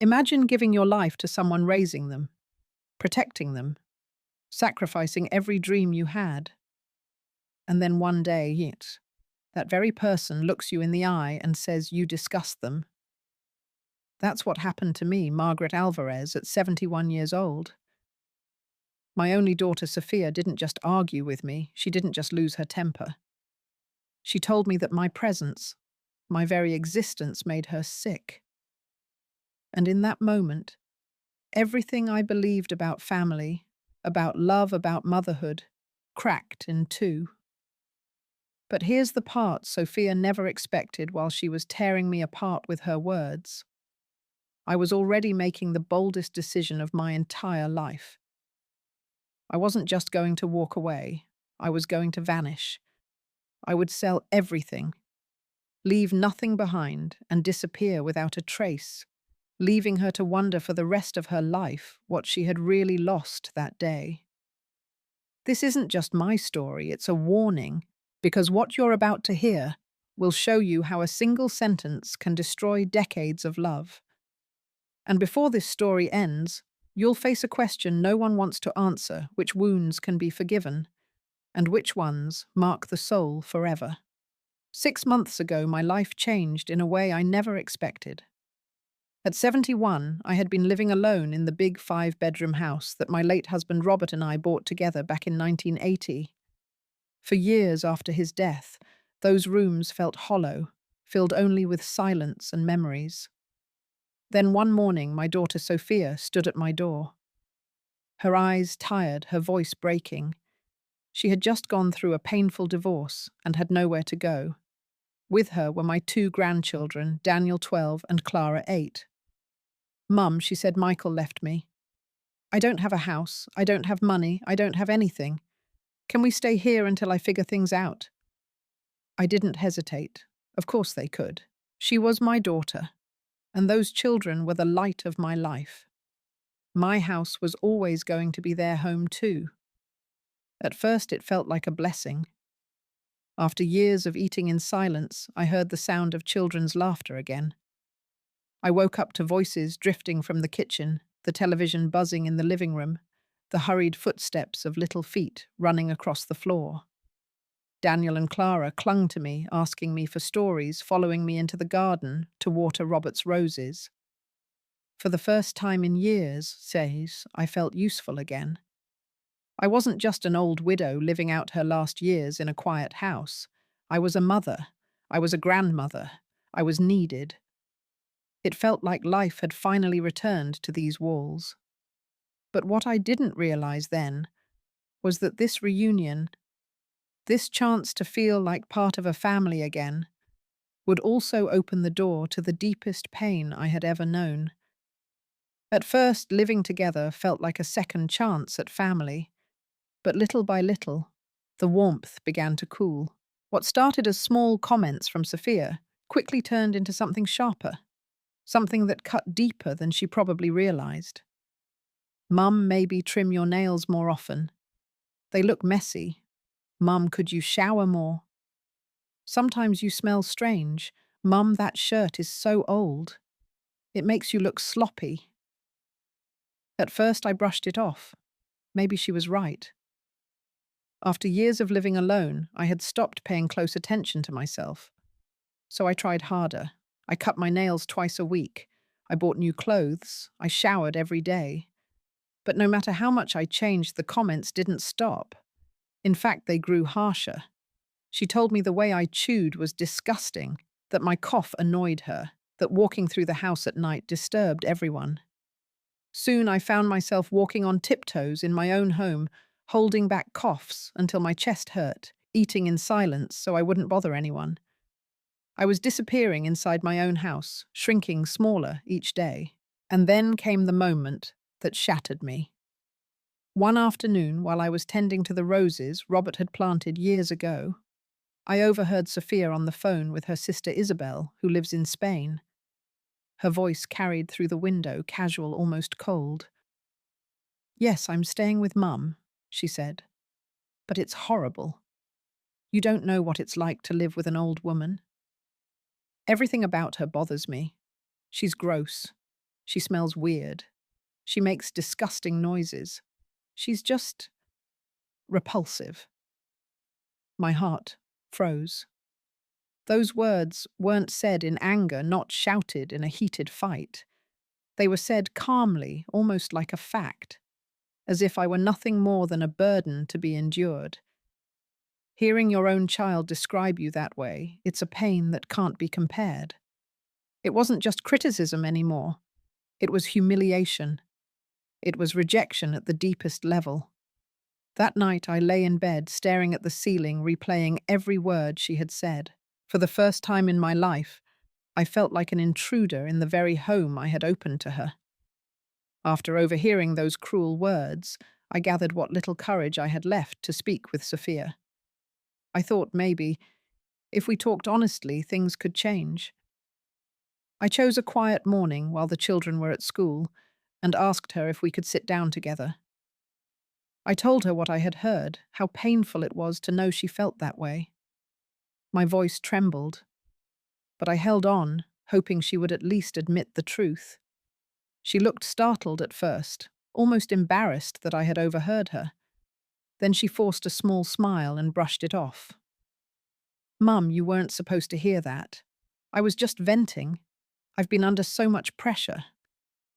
Imagine giving your life to someone raising them, protecting them, sacrificing every dream you had. And then one day, that very person looks you in the eye and says you disgust them. That's what happened to me, Margaret Alvarez, at 71 years old. My only daughter, Sophia, didn't just argue with me, she didn't just lose her temper. She told me that my presence, my very existence, made her sick. And in that moment, everything I believed about family, about love, about motherhood, cracked in two. But here's the part Sophia never expected while she was tearing me apart with her words. I was already making the boldest decision of my entire life. I wasn't just going to walk away, I was going to vanish. I would sell everything, leave nothing behind, and disappear without a trace, leaving her to wonder for the rest of her life what she had really lost that day. This isn't just my story, it's a warning, because what you're about to hear will show you how a single sentence can destroy decades of love. And before this story ends, you'll face a question no one wants to answer: which wounds can be forgiven, and which ones mark the soul forever. 6 months ago, my life changed in a way I never expected. At 71, I had been living alone in the big 5-bedroom house that my late husband Robert and I bought together back in 1980. For years after his death, those rooms felt hollow, filled only with silence and memories. Then one morning, my daughter Sophia stood at my door. Her eyes tired, her voice breaking. She had just gone through a painful divorce and had nowhere to go. With her were my 2 grandchildren, Daniel 12 and Clara 8. "Mum," she said, "Michael left me. I don't have a house, I don't have money, I don't have anything. Can we stay here until I figure things out?" I didn't hesitate. Of course they could. She was my daughter, and those children were the light of my life. My house was always going to be their home too. At first it felt like a blessing. After years of eating in silence, I heard the sound of children's laughter again. I woke up to voices drifting from the kitchen, the television buzzing in the living room, the hurried footsteps of little feet running across the floor. Daniel and Clara clung to me, asking me for stories, following me into the garden to water Robert's roses. For the first time in years, says, I felt useful again. I wasn't just an old widow living out her last years in a quiet house. I was a mother. I was a grandmother. I was needed. It felt like life had finally returned to these walls. But what I didn't realize then was that this reunion, this chance to feel like part of a family again, would also open the door to the deepest pain I had ever known. At first, living together felt like a second chance at family, but little by little, the warmth began to cool. What started as small comments from Sophia quickly turned into something sharper, something that cut deeper than she probably realized. "Mum, maybe trim your nails more often. They look messy. Mum, could you shower more? Sometimes you smell strange. Mum, that shirt is so old. It makes you look sloppy." At first I brushed it off. Maybe she was right. After years of living alone, I had stopped paying close attention to myself. So I tried harder. I cut my nails twice a week. I bought new clothes. I showered every day. But no matter how much I changed, the comments didn't stop. In fact, they grew harsher. She told me the way I chewed was disgusting, that my cough annoyed her, that walking through the house at night disturbed everyone. Soon I found myself walking on tiptoes in my own home, holding back coughs until my chest hurt, eating in silence so I wouldn't bother anyone. I was disappearing inside my own house, shrinking smaller each day. And then came the moment that shattered me. One afternoon, while I was tending to the roses Robert had planted years ago, I overheard Sophia on the phone with her sister Isabel, who lives in Spain. Her voice carried through the window, casual, almost cold. "Yes, I'm staying with Mum," she said. "But it's horrible. You don't know what it's like to live with an old woman. Everything about her bothers me. She's gross. She smells weird. She makes disgusting noises. She's just repulsive. My heart froze. Those words weren't said in anger, not shouted in a heated fight. They were said calmly, almost like a fact, as if I were nothing more than a burden to be endured. Hearing your own child describe you that way, it's a pain that can't be compared. It wasn't just criticism anymore. It was humiliation. It was rejection at the deepest level. That night I lay in bed, staring at the ceiling, replaying every word she had said. For the first time in my life, I felt like an intruder in the very home I had opened to her. After overhearing those cruel words, I gathered what little courage I had left to speak with Sophia. I thought maybe, if we talked honestly, things could change. I chose a quiet morning while the children were at school and asked her if we could sit down together. I told her what I had heard, how painful it was to know she felt that way. My voice trembled, but I held on, hoping she would at least admit the truth. She looked startled at first, almost embarrassed that I had overheard her. Then she forced a small smile and brushed it off. "Mum, you weren't supposed to hear that. I was just venting. I've been under so much pressure.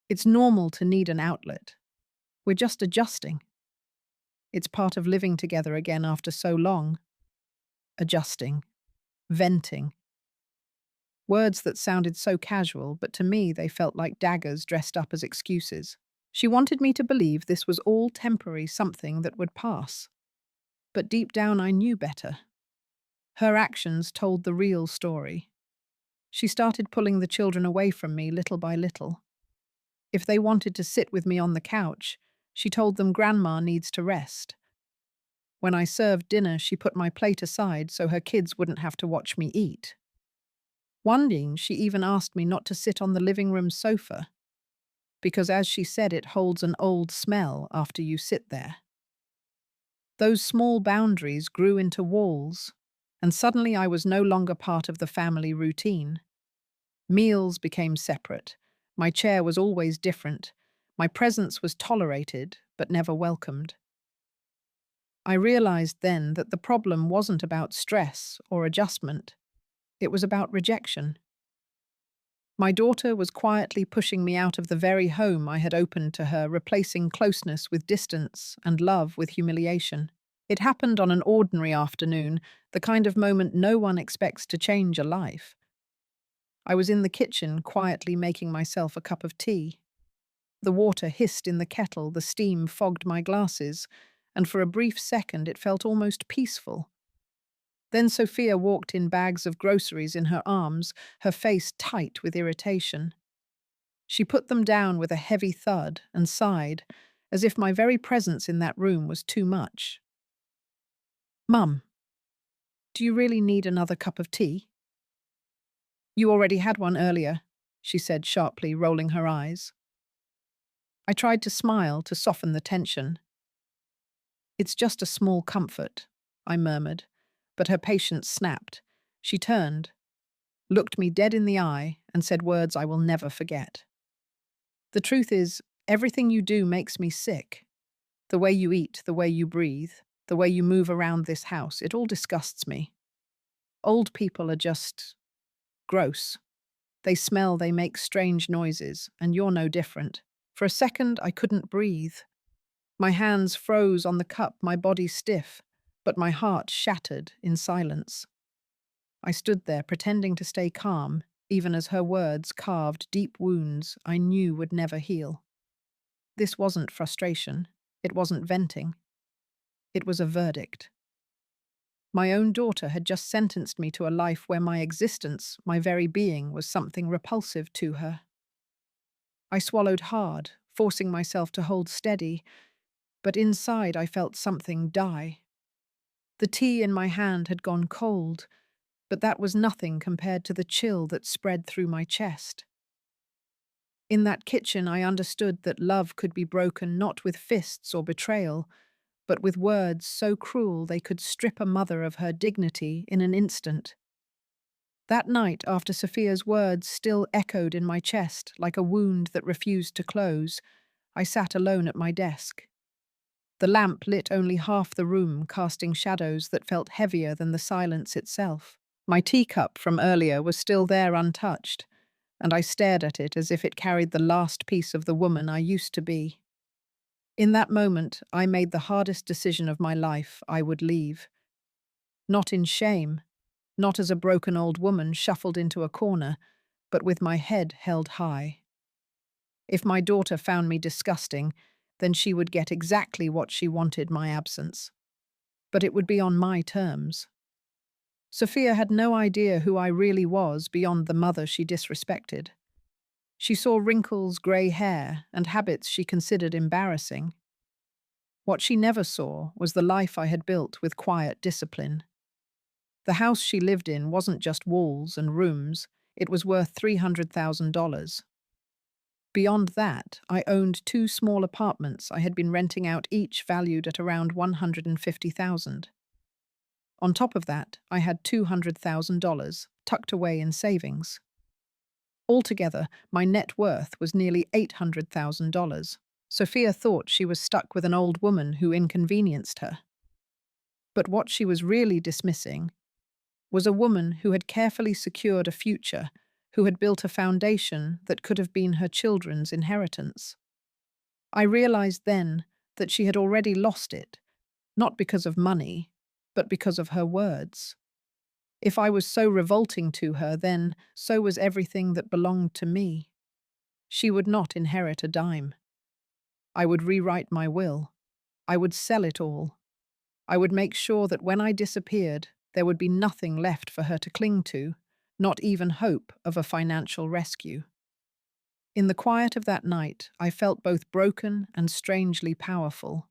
It's normal to need an outlet. We're just adjusting. It's part of living together again after so long. Adjusting. Venting." Words that sounded so casual, but to me they felt like daggers dressed up as excuses. She wanted me to believe this was all temporary, something that would pass. But deep down I knew better. Her actions told the real story. She started pulling the children away from me little by little. If they wanted to sit with me on the couch, she told them Grandma needs to rest. When I served dinner, she put my plate aside so her kids wouldn't have to watch me eat. One day, she even asked me not to sit on the living room sofa, because as she said, it holds an old smell after you sit there. Those small boundaries grew into walls, and suddenly I was no longer part of the family routine. Meals became separate. My chair was always different. My presence was tolerated, but never welcomed. I realized then that the problem wasn't about stress or adjustment. It was about rejection. My daughter was quietly pushing me out of the very home I had opened to her, replacing closeness with distance and love with humiliation. It happened on an ordinary afternoon, the kind of moment no one expects to change a life. I was in the kitchen, quietly making myself a cup of tea. The water hissed in the kettle, the steam fogged my glasses, and for a brief second it felt almost peaceful. Then Sophia walked in, bags of groceries in her arms, her face tight with irritation. She put them down with a heavy thud and sighed, as if my very presence in that room was too much. "Mum, do you really need another cup of tea?" "You already had one earlier," she said sharply, rolling her eyes. I tried to smile to soften the tension. "It's just a small comfort," I murmured, but her patience snapped. She turned, looked me dead in the eye, and said words I will never forget. "The truth is, everything you do makes me sick. The way you eat, the way you breathe, the way you move around this house, it all disgusts me. Old people are just gross. They smell, they make strange noises, and you're no different." For a second, I couldn't breathe. My hands froze on the cup, my body stiff, but my heart shattered in silence. I stood there, pretending to stay calm, even as her words carved deep wounds I knew would never heal. This wasn't frustration. It wasn't venting. It was a verdict. My own daughter had just sentenced me to a life where my existence, my very being, was something repulsive to her. I swallowed hard, forcing myself to hold steady, but inside I felt something die. The tea in my hand had gone cold, but that was nothing compared to the chill that spread through my chest. In that kitchen, I understood that love could be broken not with fists or betrayal, but with words so cruel they could strip a mother of her dignity in an instant. That night, after Sophia's words still echoed in my chest like a wound that refused to close, I sat alone at my desk. The lamp lit only half the room, casting shadows that felt heavier than the silence itself. My teacup from earlier was still there untouched, and I stared at it as if it carried the last piece of the woman I used to be. In that moment, I made the hardest decision of my life. I would leave. Not in shame, not as a broken old woman shuffled into a corner, but with my head held high. If my daughter found me disgusting, then she would get exactly what she wanted, my absence. But it would be on my terms. Sophia had no idea who I really was beyond the mother she disrespected. She saw wrinkles, grey hair, and habits she considered embarrassing. What she never saw was the life I had built with quiet discipline. The house she lived in wasn't just walls and rooms, it was worth $300,000. Beyond that, I owned two small apartments I had been renting out, each valued at around $150,000. On top of that, I had $200,000 tucked away in savings. Altogether, my net worth was nearly $800,000. Sophia thought she was stuck with an old woman who inconvenienced her. But what she was really dismissing was a woman who had carefully secured a future, who had built a foundation that could have been her children's inheritance. I realized then that she had already lost it, not because of money, but because of her words. If I was so revolting to her, then so was everything that belonged to me. She would not inherit a dime. I would rewrite my will. I would sell it all. I would make sure that when I disappeared, there would be nothing left for her to cling to, not even hope of a financial rescue. In the quiet of that night, I felt both broken and strangely powerful.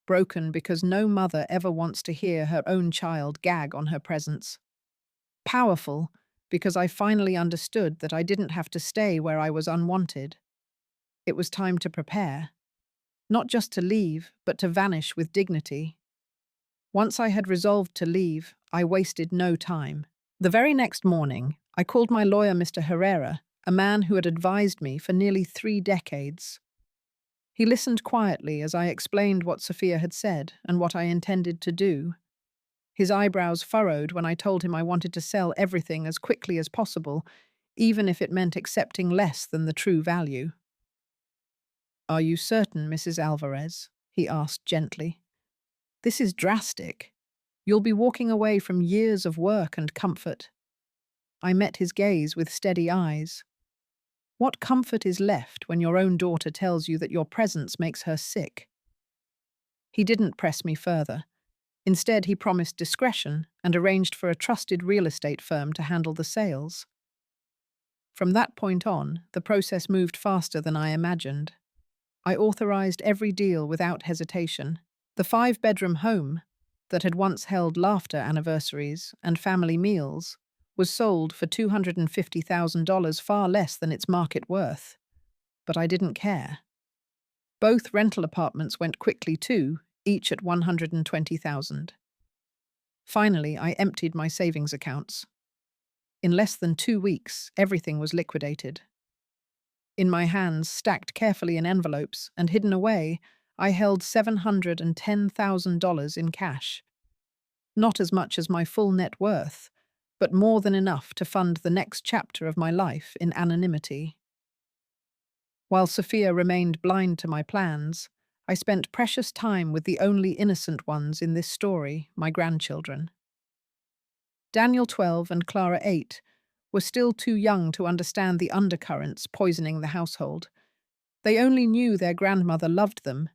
Broken because no mother ever wants to hear her own child gag on her presence. Powerful because I finally understood that I didn't have to stay where I was unwanted. It was time to prepare. Not just to leave, but to vanish with dignity. Once I had resolved to leave, I wasted no time. The very next morning, I called my lawyer, Mr. Herrera, a man who had advised me for nearly 3 decades. He listened quietly as I explained what Sophia had said and what I intended to do. His eyebrows furrowed when I told him I wanted to sell everything as quickly as possible, even if it meant accepting less than the true value. "Are you certain, Mrs. Alvarez?" he asked gently. "This is drastic. You'll be walking away from years of work and comfort." I met his gaze with steady eyes. What comfort is left when your own daughter tells you that your presence makes her sick? He didn't press me further. Instead, he promised discretion and arranged for a trusted real estate firm to handle the sales. From that point on, the process moved faster than I imagined. I authorized every deal without hesitation. The 5-bedroom home, that had once held laughter anniversaries and family meals, was sold for $250,000, far less than its market worth. But I didn't care. Both rental apartments went quickly too, each at $120,000. Finally, I emptied my savings accounts. In less than 2 weeks, everything was liquidated. In my hands, stacked carefully in envelopes and hidden away, I held $710,000 in cash. Not as much as my full net worth, but more than enough to fund the next chapter of my life in anonymity. While Sophia remained blind to my plans, I spent precious time with the only innocent ones in this story, my grandchildren. Daniel, 12, and Clara, 8, were still too young to understand the undercurrents poisoning the household. They only knew their grandmother loved them,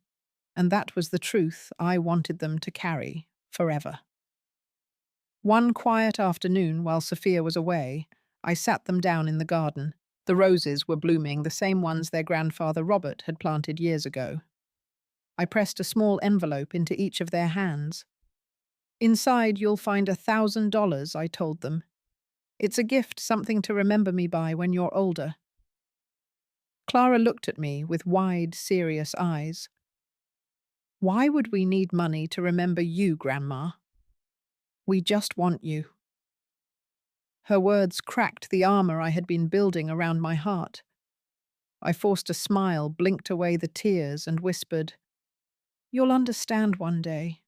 and that was the truth I wanted them to carry forever. One quiet afternoon, while Sophia was away, I sat them down in the garden. The roses were blooming, the same ones their grandfather Robert had planted years ago. I pressed a small envelope into each of their hands. "Inside you'll find $1,000, I told them. "It's a gift, something to remember me by when you're older." Clara looked at me with wide, serious eyes. "Why would we need money to remember you, Grandma? We just want you." Her words cracked the armor I had been building around my heart. I forced a smile, blinked away the tears, and whispered, "You'll understand one day.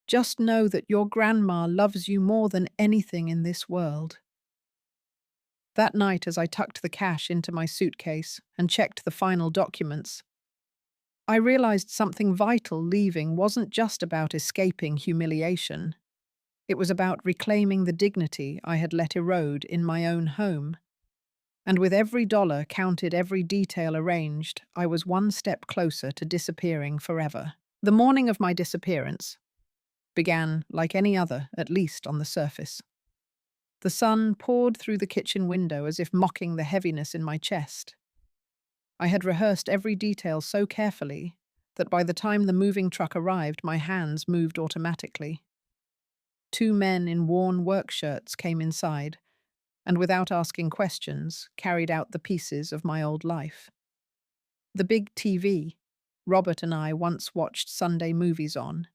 Just know that your grandma loves you more than anything in this world." That night, as I tucked the cash into my suitcase and checked the final documents, I realized something vital. Leaving wasn't just about escaping humiliation. It was about reclaiming the dignity I had let erode in my own home. And with every dollar counted, every detail arranged, I was one step closer to disappearing forever. The morning of my disappearance began like any other, at least on the surface. The sun poured through the kitchen window as if mocking the heaviness in my chest. I had rehearsed every detail so carefully that by the time the moving truck arrived, my hands moved automatically. Two men in worn work shirts came inside, and without asking questions, carried out the pieces of my old life. The big TV Robert and I once watched Sunday movies on,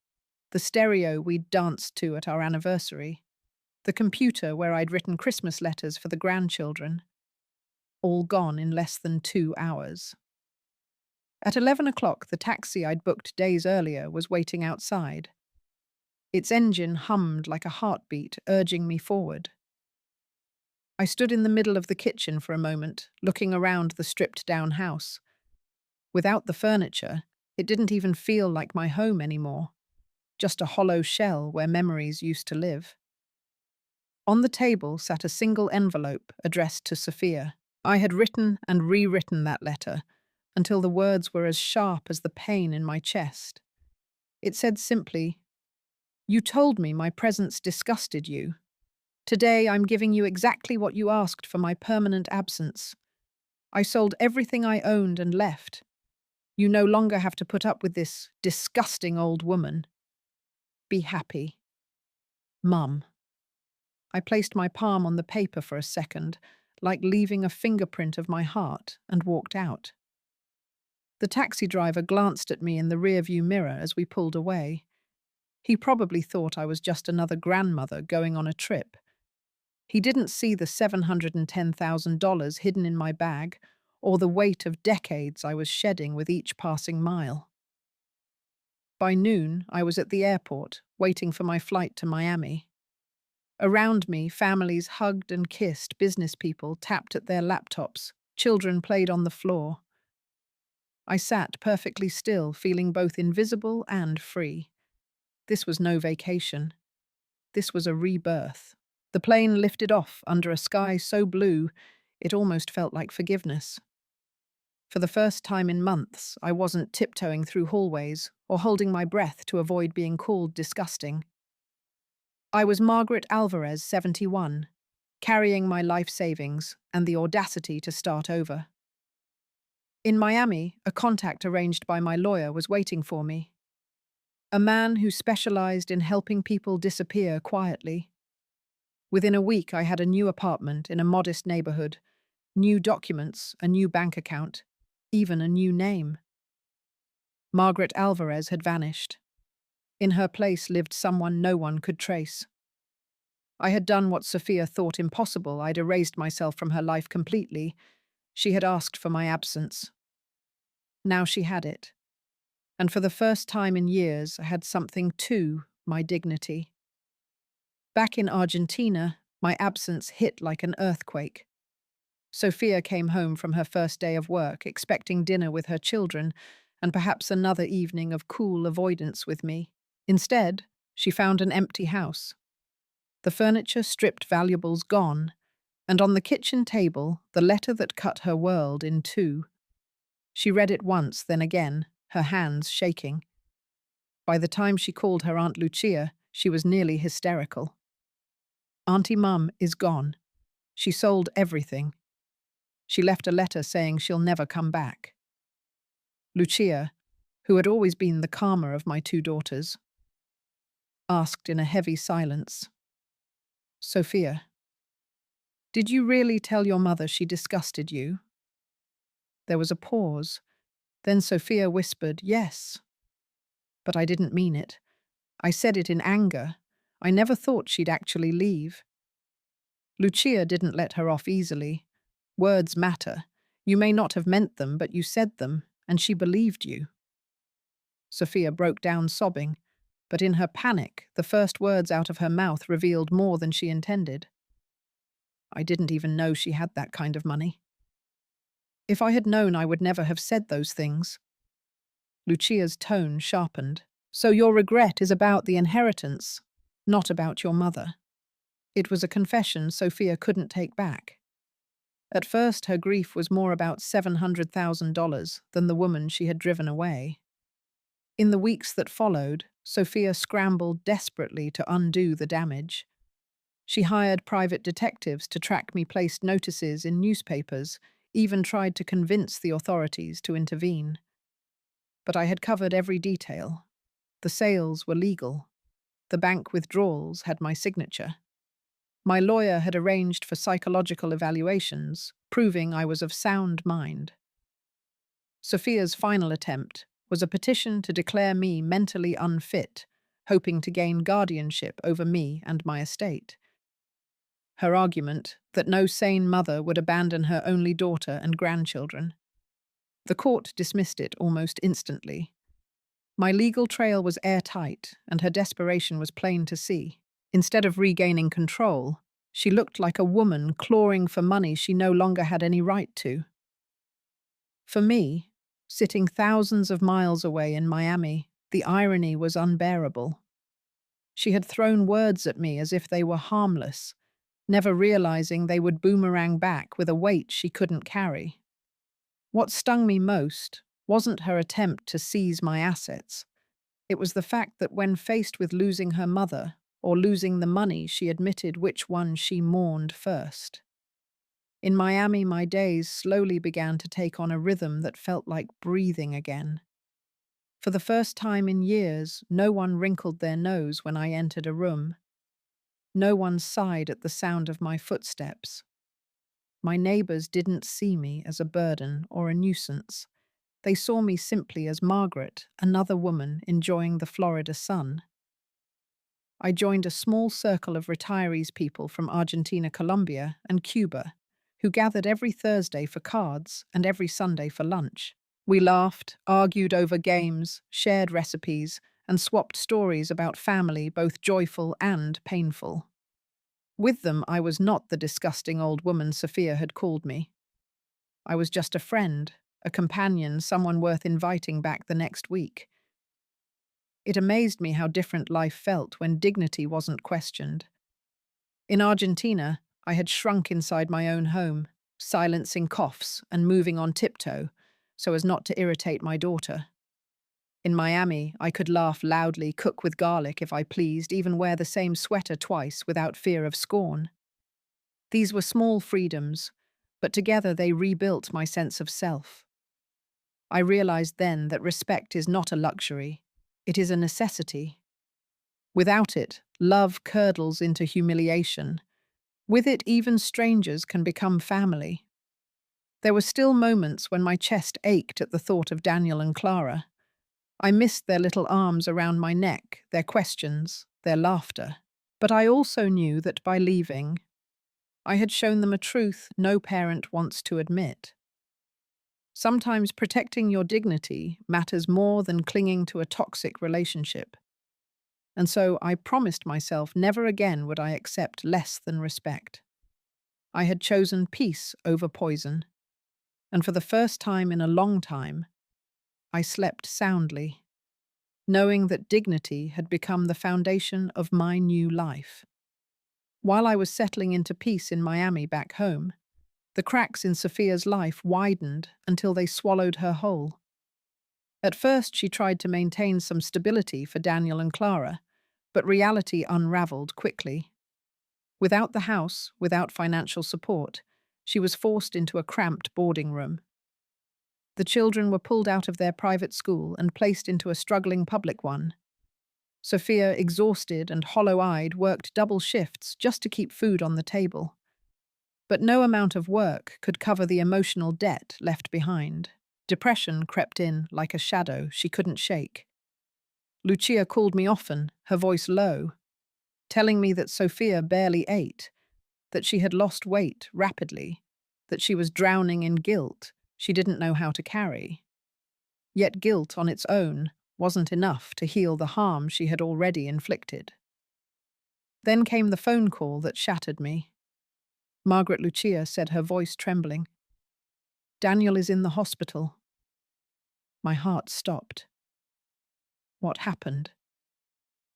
the stereo we'd danced to at our anniversary, the computer where I'd written Christmas letters for the grandchildren, all gone in less than 2 hours. At 11 o'clock, the taxi I'd booked days earlier was waiting outside. Its engine hummed like a heartbeat, urging me forward. I stood in the middle of the kitchen for a moment, looking around the stripped-down house. Without the furniture, it didn't even feel like my home anymore, just a hollow shell where memories used to live. On the table sat a single envelope addressed to Sophia. I had written and rewritten that letter until the words were as sharp as the pain in my chest. It said simply, "You told me my presence disgusted you. Today I'm giving you exactly what you asked for my permanent absence. I sold everything I owned and left. You no longer have to put up with this disgusting old woman. Be happy. Mum." I placed my palm on the paper for a second, like leaving a fingerprint of my heart, and walked out. The taxi driver glanced at me in the rearview mirror as we pulled away. He probably thought I was just another grandmother going on a trip. He didn't see the $710,000 hidden in my bag or the weight of decades I was shedding with each passing mile. By noon, I was at the airport, waiting for my flight to Miami. Around me, families hugged and kissed, business people tapped at their laptops, children played on the floor. I sat perfectly still, feeling both invisible and free. This was no vacation. This was a rebirth. The plane lifted off under a sky so blue it almost felt like forgiveness. For the first time in months, I wasn't tiptoeing through hallways or holding my breath to avoid being called disgusting. I was Margaret Alvarez, 71, carrying my life savings and the audacity to start over. In Miami, a contact arranged by my lawyer was waiting for me. A man who specialized in helping people disappear quietly. Within a week, I had a new apartment in a modest neighborhood, new documents, a new bank account, even a new name. Margaret Alvarez had vanished. In her place lived someone no one could trace. I had done what Sophia thought impossible. I'd erased myself from her life completely. She had asked for my absence. Now she had it. And for the first time in years, I had something to my dignity. Back in Argentina, my absence hit like an earthquake. Sophia came home from her first day of work, expecting dinner with her children and perhaps another evening of cool avoidance with me. Instead, she found an empty house. The furniture, stripped, valuables gone, and on the kitchen table, the letter that cut her world in two. She read it once, then again, her hands shaking. By the time she called her Aunt Lucia, she was nearly hysterical. "Auntie Mum is gone. She sold everything. She left a letter saying she'll never come back." Lucia, who had always been the calmer of my two daughters, asked in a heavy silence, "Sophia, did you really tell your mother she disgusted you?" There was a pause. Then Sophia whispered, "Yes. But I didn't mean it. I said it in anger. I never thought she'd actually leave." Lucia didn't let her off easily. Words matter. You may not have meant them, but you said them, and she believed you. Sophia broke down sobbing, but in her panic, the first words out of her mouth revealed more than she intended. I didn't even know she had that kind of money. If I had known, I would never have said those things. Lucia's tone sharpened. So your regret is about the inheritance, not about your mother. It was a confession Sophia couldn't take back. At first, her grief was more about $700,000 than the woman she had driven away. In the weeks that followed, Sophia scrambled desperately to undo the damage. She hired private detectives to track me, placed notices in newspapers, even tried to convince the authorities to intervene. But I had covered every detail. The sales were legal. The bank withdrawals had my signature. My lawyer had arranged for psychological evaluations, proving I was of sound mind. Sophia's final attempt was a petition to declare me mentally unfit, hoping to gain guardianship over me and my estate. Her argument that no sane mother would abandon her only daughter and grandchildren. The court dismissed it almost instantly. My legal trail was airtight, and her desperation was plain to see. Instead of regaining control, she looked like a woman clawing for money she no longer had any right to. For me, sitting thousands of miles away in Miami, the irony was unbearable. She had thrown words at me as if they were harmless, never realizing they would boomerang back with a weight she couldn't carry. What stung me most wasn't her attempt to seize my assets. It was the fact that when faced with losing her mother, or losing the money, she admitted which one she mourned first. In Miami, my days slowly began to take on a rhythm that felt like breathing again. For the first time in years, no one wrinkled their nose when I entered a room. No one sighed at the sound of my footsteps. My neighbors didn't see me as a burden or a nuisance. They saw me simply as Margaret, another woman enjoying the Florida sun. I joined a small circle of retirees people from Argentina, Colombia, and Cuba, who gathered every Thursday for cards and every Sunday for lunch. We laughed, argued over games, shared recipes, and swapped stories about family, both joyful and painful. With them, I was not the disgusting old woman Sophia had called me. I was just a friend, a companion, someone worth inviting back the next week. It amazed me how different life felt when dignity wasn't questioned. In Argentina, I had shrunk inside my own home, silencing coughs and moving on tiptoe so as not to irritate my daughter. In Miami, I could laugh loudly, cook with garlic if I pleased, even wear the same sweater twice without fear of scorn. These were small freedoms, but together they rebuilt my sense of self. I realized then that respect is not a luxury, it is a necessity. Without it, love curdles into humiliation. With it, even strangers can become family. There were still moments when my chest ached at the thought of Daniel and Clara. I missed their little arms around my neck, their questions, their laughter. But I also knew that by leaving, I had shown them a truth no parent wants to admit. Sometimes protecting your dignity matters more than clinging to a toxic relationship. And so I promised myself never again would I accept less than respect. I had chosen peace over poison, and for the first time in a long time, I slept soundly, knowing that dignity had become the foundation of my new life. While I was settling into peace in Miami back home, the cracks in Sophia's life widened until they swallowed her whole. At first, she tried to maintain some stability for Daniel and Clara, but reality unraveled quickly. Without the house, without financial support, she was forced into a cramped boarding room. The children were pulled out of their private school and placed into a struggling public one. Sophia, exhausted and hollow-eyed, worked double shifts just to keep food on the table. But no amount of work could cover the emotional debt left behind. Depression crept in like a shadow she couldn't shake. Lucia called me often, her voice low, telling me that Sophia barely ate, that she had lost weight rapidly, that she was drowning in guilt she didn't know how to carry. Yet guilt on its own wasn't enough to heal the harm she had already inflicted. Then came the phone call that shattered me. Margaret Lucia said, her voice trembling, "Daniel is in the hospital." My heart stopped. What happened?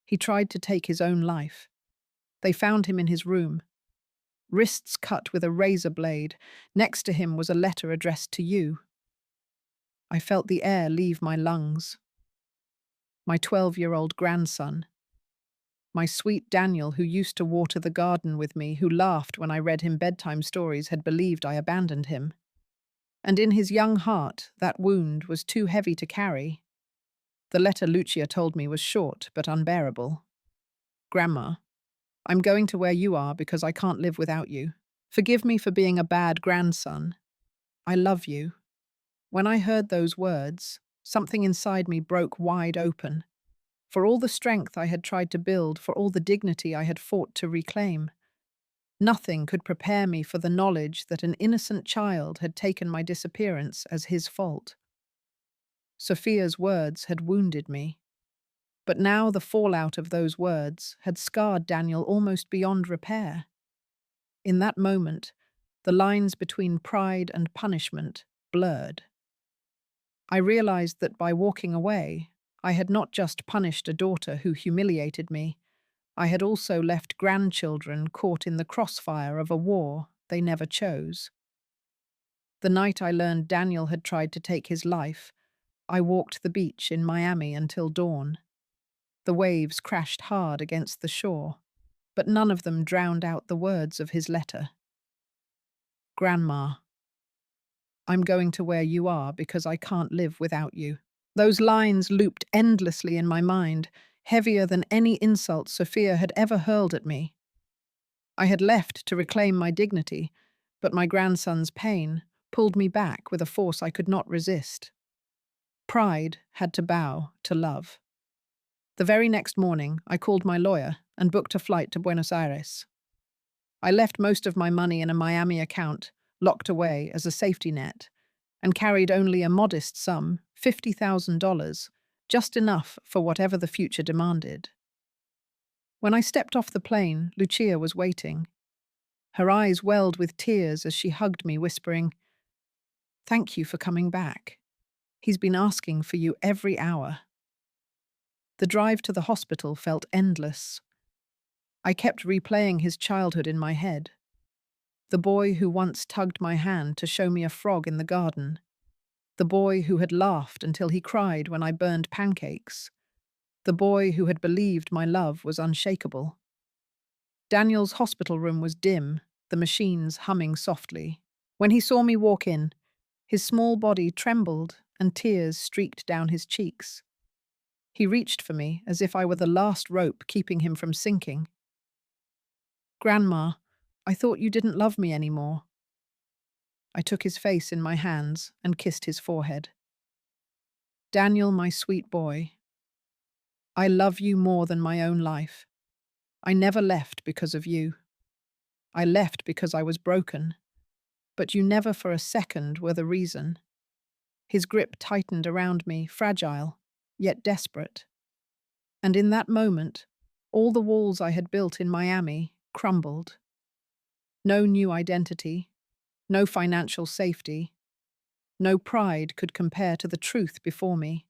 He tried to take his own life. They found him in his room, wrists cut with a razor blade. Next to him was a letter addressed to you. I felt the air leave my lungs. My 12-year-old grandson. My sweet Daniel, who used to water the garden with me, who laughed when I read him bedtime stories, had believed I abandoned him. And in his young heart, that wound was too heavy to carry. The letter Lucia told me was short but unbearable. "Grandma, I'm going to where you are because I can't live without you. Forgive me for being a bad grandson. I love you." When I heard those words, something inside me broke wide open. For all the strength I had tried to build, for all the dignity I had fought to reclaim, nothing could prepare me for the knowledge that an innocent child had taken my disappearance as his fault. Sophia's words had wounded me, but now the fallout of those words had scarred Daniel almost beyond repair. In that moment, the lines between pride and punishment blurred. I realized that by walking away, I had not just punished a daughter who humiliated me, I had also left grandchildren caught in the crossfire of a war they never chose. The night I learned Daniel had tried to take his life, I walked the beach in Miami until dawn. The waves crashed hard against the shore, but none of them drowned out the words of his letter. "Grandma, I'm going to where you are because I can't live without you." Those lines looped endlessly in my mind, heavier than any insult Sophia had ever hurled at me. I had left to reclaim my dignity, but my grandson's pain pulled me back with a force I could not resist. Pride had to bow to love. The very next morning, I called my lawyer and booked a flight to Buenos Aires. I left most of my money in a Miami account, locked away as a safety net, and carried only a modest sum, $50,000, just enough for whatever the future demanded. When I stepped off the plane, Lucia was waiting. Her eyes welled with tears as she hugged me, whispering, "Thank you for coming back. He's been asking for you every hour." The drive to the hospital felt endless. I kept replaying his childhood in my head. The boy who once tugged my hand to show me a frog in the garden. The boy who had laughed until he cried when I burned pancakes. The boy who had believed my love was unshakable. Daniel's hospital room was dim, the machines humming softly. When he saw me walk in, his small body trembled and tears streaked down his cheeks. He reached for me as if I were the last rope keeping him from sinking. "Grandma, I thought you didn't love me anymore." I took his face in my hands and kissed his forehead. "Daniel, my sweet boy, I love you more than my own life. I never left because of you. I left because I was broken, but you never for a second were the reason." His grip tightened around me, fragile, yet desperate. And in that moment, all the walls I had built in Miami crumbled. No new identity, no financial safety, no pride could compare to the truth before me.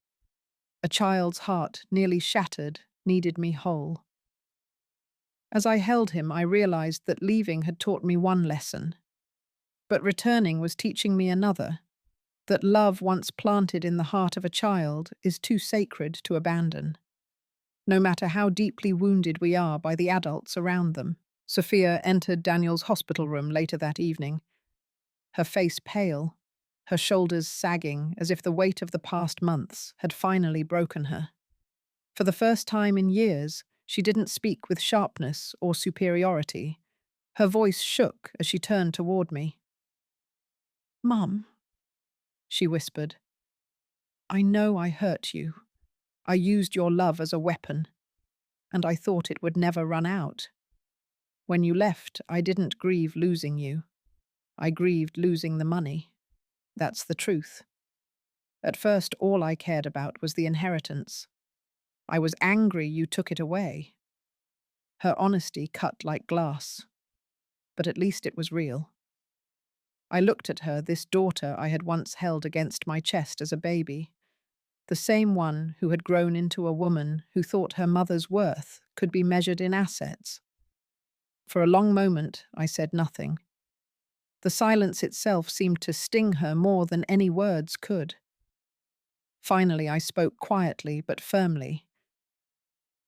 A child's heart, nearly shattered, needed me whole. As I held him, I realized that leaving had taught me one lesson, but returning was teaching me another, that love once planted in the heart of a child is too sacred to abandon, no matter how deeply wounded we are by the adults around them. Sophia entered Daniel's hospital room later that evening, her face pale, her shoulders sagging as if the weight of the past months had finally broken her. For the first time in years, she didn't speak with sharpness or superiority. Her voice shook as she turned toward me. "Mum," she whispered, "I know I hurt you. I used your love as a weapon, and I thought it would never run out. When you left, I didn't grieve losing you. I grieved losing the money. That's the truth. At first, all I cared about was the inheritance. I was angry you took it away. Her honesty cut like glass, but at least it was real. I looked at her, this daughter I had once held against my chest as a baby, the same one who had grown into a woman who thought her mother's worth could be measured in assets. For a long moment, I said nothing. The silence itself seemed to sting her more than any words could. Finally, I spoke quietly but firmly.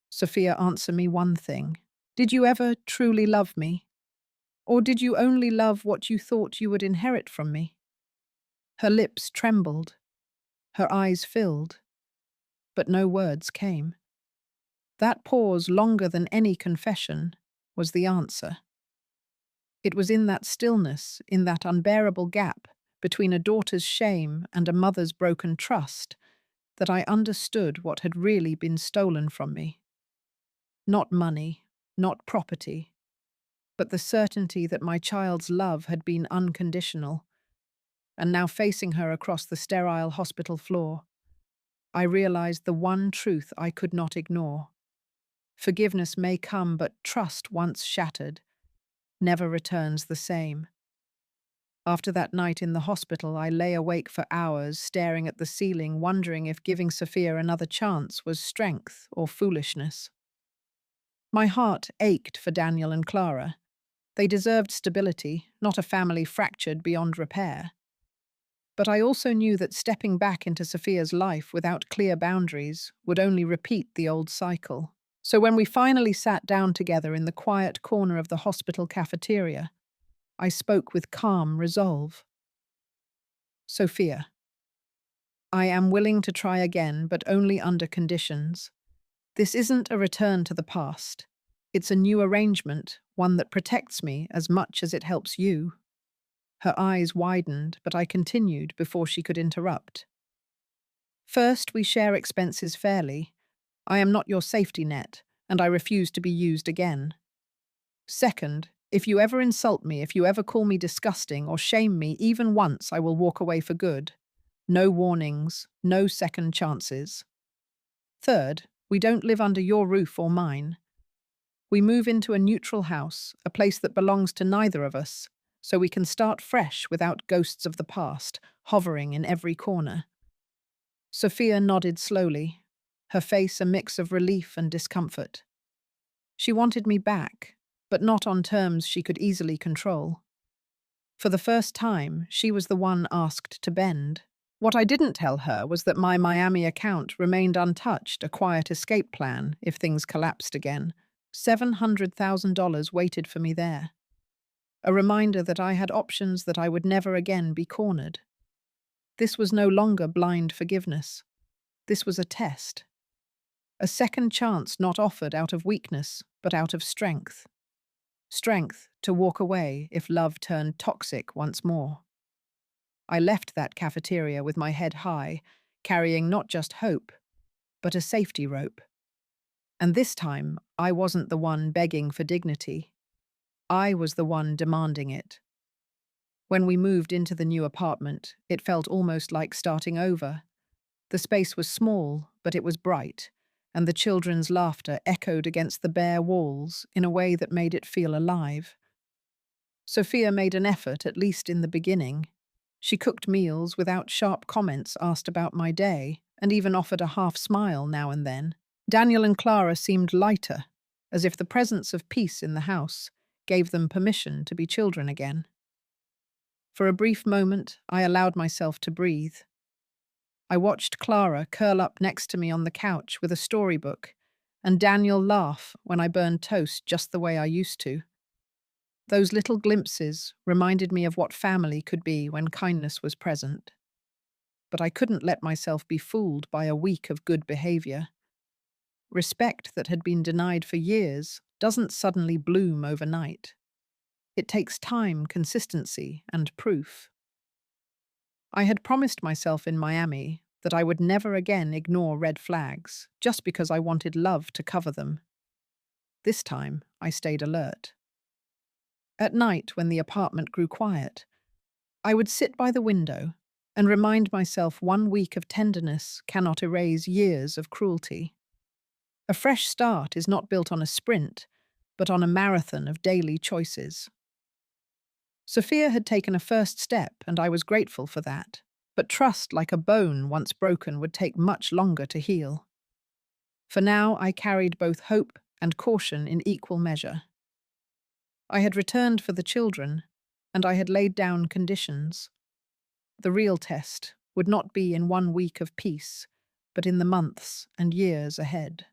Sophia, answer me one thing. Did you ever truly love me? Or did you only love what you thought you would inherit from me? Her lips trembled. Her eyes filled. But no words came. That pause, longer than any confession, was the answer. It was in that stillness, in that unbearable gap between a daughter's shame and a mother's broken trust, that I understood what had really been stolen from me. Not money, not property, but the certainty that my child's love had been unconditional. And now, facing her across the sterile hospital floor, I realized the one truth I could not ignore. Forgiveness may come, but trust, once shattered, never returns the same. After that night in the hospital, I lay awake for hours, staring at the ceiling, wondering if giving Sophia another chance was strength or foolishness. My heart ached for Daniel and Clara. They deserved stability, not a family fractured beyond repair. But I also knew that stepping back into Sophia's life without clear boundaries would only repeat the old cycle. So when we finally sat down together in the quiet corner of the hospital cafeteria, I spoke with calm resolve. Sophia, I am willing to try again, but only under conditions. This isn't a return to the past. It's a new arrangement, one that protects me as much as it helps you. Her eyes widened, but I continued before she could interrupt. First, we share expenses fairly. I am not your safety net, and I refuse to be used again. Second, if you ever insult me, if you ever call me disgusting or shame me even once, I will walk away for good. No warnings, no second chances. Third, we don't live under your roof or mine. We move into a neutral house, a place that belongs to neither of us, so we can start fresh without ghosts of the past hovering in every corner. Sophia nodded slowly, her face a mix of relief and discomfort. She wanted me back, but not on terms she could easily control. For the first time, she was the one asked to bend. What I didn't tell her was that my Miami account remained untouched, a quiet escape plan if things collapsed again. $700,000 waited for me there. A reminder that I had options, that I would never again be cornered. This was no longer blind forgiveness. This was a test. A second chance not offered out of weakness, but out of strength. Strength to walk away if love turned toxic once more. I left that cafeteria with my head high, carrying not just hope, but a safety rope. And this time, I wasn't the one begging for dignity. I was the one demanding it. When we moved into the new apartment, it felt almost like starting over. The space was small, but it was bright, and the children's laughter echoed against the bare walls in a way that made it feel alive. Sophia made an effort, at least in the beginning. She cooked meals without sharp comments asked about my day, and even offered a half smile now and then. Daniel and Clara seemed lighter, as if the presence of peace in the house gave them permission to be children again. For a brief moment, I allowed myself to breathe. I watched Clara curl up next to me on the couch with a storybook, and Daniel laugh when I burned toast just the way I used to. Those little glimpses reminded me of what family could be when kindness was present. But I couldn't let myself be fooled by a week of good behavior. Respect that had been denied for years doesn't suddenly bloom overnight. It takes time, consistency, and proof. I had promised myself in Miami that I would never again ignore red flags just because I wanted love to cover them. This time, I stayed alert. At night, when the apartment grew quiet, I would sit by the window and remind myself 1 week of tenderness cannot erase years of cruelty. A fresh start is not built on a sprint, but on a marathon of daily choices. Sophia had taken a first step, and I was grateful for that. But trust, like a bone once broken, would take much longer to heal. For now, I carried both hope and caution in equal measure. I had returned for the children, and I had laid down conditions. The real test would not be in 1 week of peace, but in the months and years ahead.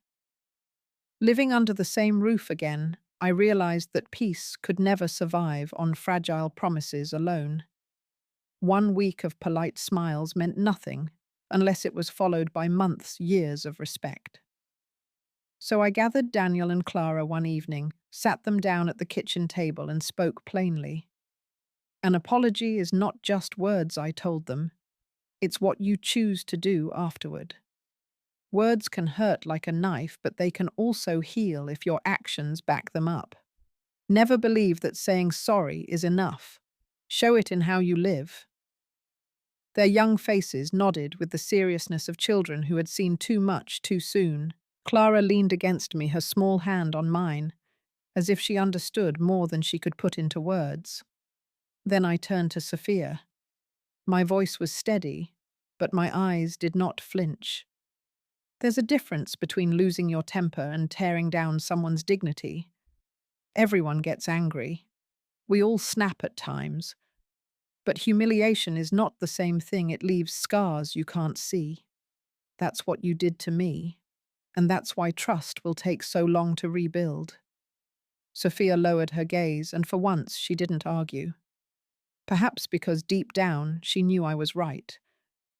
Living under the same roof again, I realized that peace could never survive on fragile promises alone. 1 week of polite smiles meant nothing unless it was followed by months, years of respect. So I gathered Daniel and Clara one evening, sat them down at the kitchen table, and spoke plainly. An apology is not just words, I told them. It's what you choose to do afterward. Words can hurt like a knife, but they can also heal if your actions back them up. Never believe that saying sorry is enough. Show it in how you live. Their young faces nodded with the seriousness of children who had seen too much too soon. Clara leaned against me, her small hand on mine, as if she understood more than she could put into words. Then I turned to Sophia. My voice was steady, but my eyes did not flinch. There's a difference between losing your temper and tearing down someone's dignity. Everyone gets angry. We all snap at times. But humiliation is not the same thing. It leaves scars you can't see. That's what you did to me, and that's why trust will take so long to rebuild. Sophia lowered her gaze, and for once she didn't argue. Perhaps because deep down she knew I was right.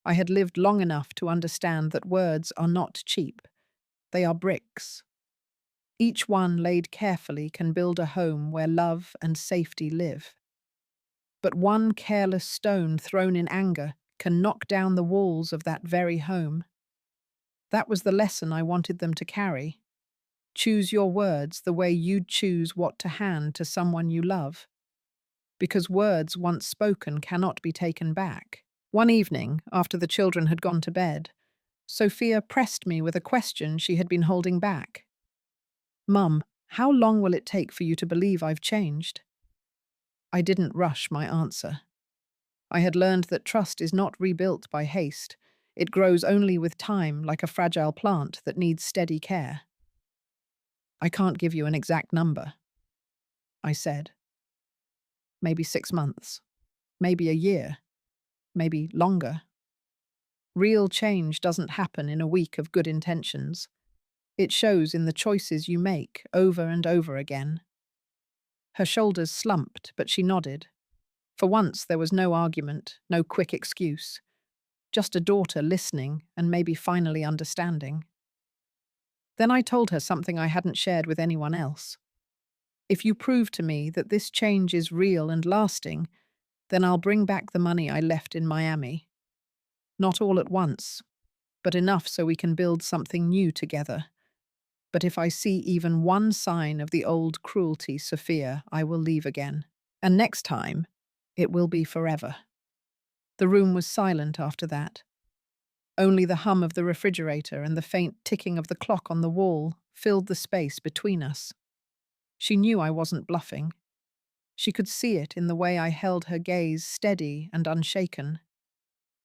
I had lived long enough to understand that words are not cheap. They are bricks. Each one laid carefully can build a home where love and safety live. But one careless stone thrown in anger can knock down the walls of that very home. That was the lesson I wanted them to carry. Choose your words the way you'd choose what to hand to someone you love. Because words once spoken cannot be taken back. One evening, after the children had gone to bed, Sophia pressed me with a question she had been holding back. "Mum, how long will it take for you to believe I've changed?" I didn't rush my answer. I had learned that trust is not rebuilt by haste. It grows only with time, like a fragile plant that needs steady care. "I can't give you an exact number," I said. "Maybe 6 months. Maybe a year. Maybe longer. Real change doesn't happen in a week of good intentions. It shows in the choices you make over and over again." Her shoulders slumped, but she nodded. For once there was no argument, no quick excuse. Just a daughter listening and maybe finally understanding. Then I told her something I hadn't shared with anyone else. "If you prove to me that this change is real and lasting, then I'll bring back the money I left in Miami. Not all at once, but enough so we can build something new together. But if I see even one sign of the old cruelty, Sophia, I will leave again. And next time, it will be forever." The room was silent after that. Only the hum of the refrigerator and the faint ticking of the clock on the wall filled the space between us. She knew I wasn't bluffing. She could see it in the way I held her gaze steady and unshaken.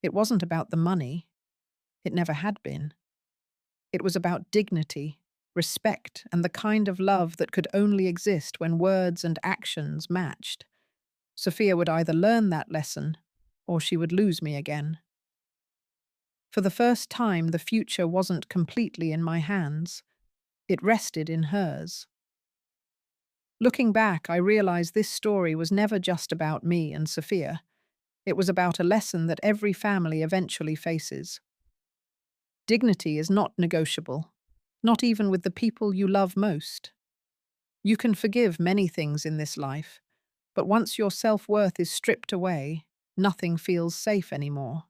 It wasn't about the money. It never had been. It was about dignity, respect, and the kind of love that could only exist when words and actions matched. Sophia would either learn that lesson, or she would lose me again. For the first time, the future wasn't completely in my hands. It rested in hers. Looking back, I realized this story was never just about me and Sophia. It was about a lesson that every family eventually faces. Dignity is not negotiable, not even with the people you love most. You can forgive many things in this life, but once your self-worth is stripped away, nothing feels safe anymore.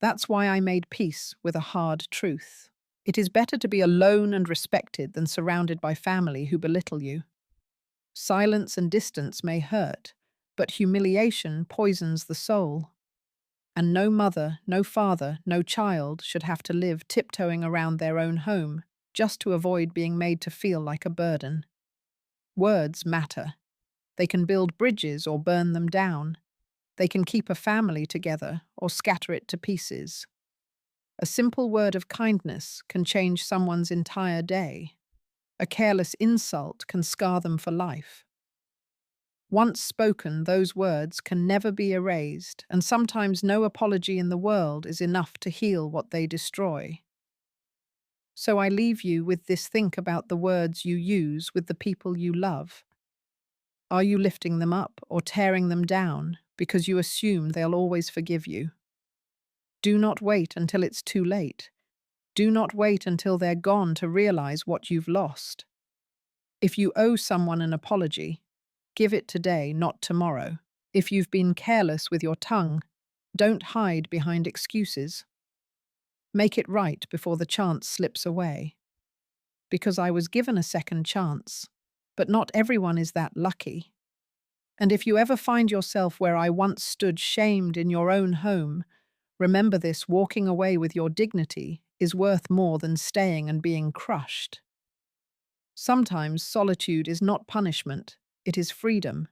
That's why I made peace with a hard truth. It is better to be alone and respected than surrounded by family who belittle you. Silence and distance may hurt, but humiliation poisons the soul. And no mother, no father, no child should have to live tiptoeing around their own home just to avoid being made to feel like a burden. Words matter. They can build bridges or burn them down. They can keep a family together or scatter it to pieces. A simple word of kindness can change someone's entire day. A careless insult can scar them for life. Once spoken, those words can never be erased, and sometimes no apology in the world is enough to heal what they destroy. So I leave you with this: think about the words you use with the people you love. Are you lifting them up or tearing them down because you assume they'll always forgive you? Do not wait until it's too late. Do not wait until they're gone to realize what you've lost. If you owe someone an apology, give it today, not tomorrow. If you've been careless with your tongue, don't hide behind excuses. Make it right before the chance slips away. Because I was given a second chance, but not everyone is that lucky. And if you ever find yourself where I once stood, shamed in your own home, remember this: walking away with your dignity is worth more than staying and being crushed. Sometimes solitude is not punishment, it is freedom.